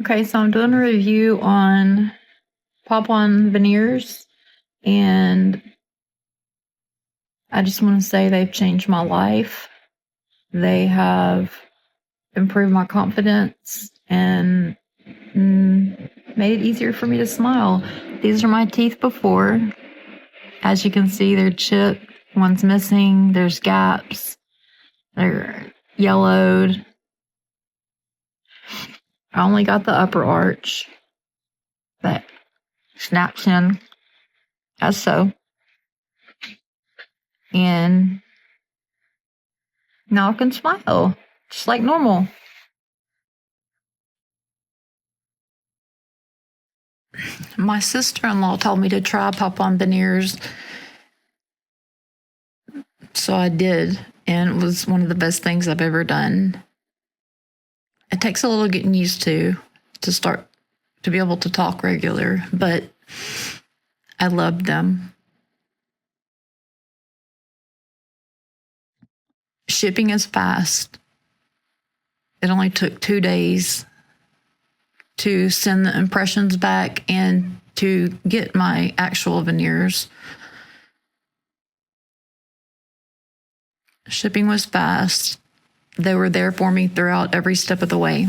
Okay, so I'm doing a review on pop-on veneers, and I just want to say they've changed my life. They have improved my confidence and made it easier for me to smile. These are my teeth before. As you can see, they're chipped, one's missing, there's gaps, they're yellowed. I only got the upper arch that snaps in as so. And now I can smile just like normal. My sister-in-law told me to try pop-on veneers, so I did, and it was one of the best things I've ever done. It takes a little getting used to start to be able to talk regular, but I loved them. Shipping is fast. It only took 2 days to send the impressions back and to get my actual veneers. Shipping was fast. They were there for me throughout every step of the way.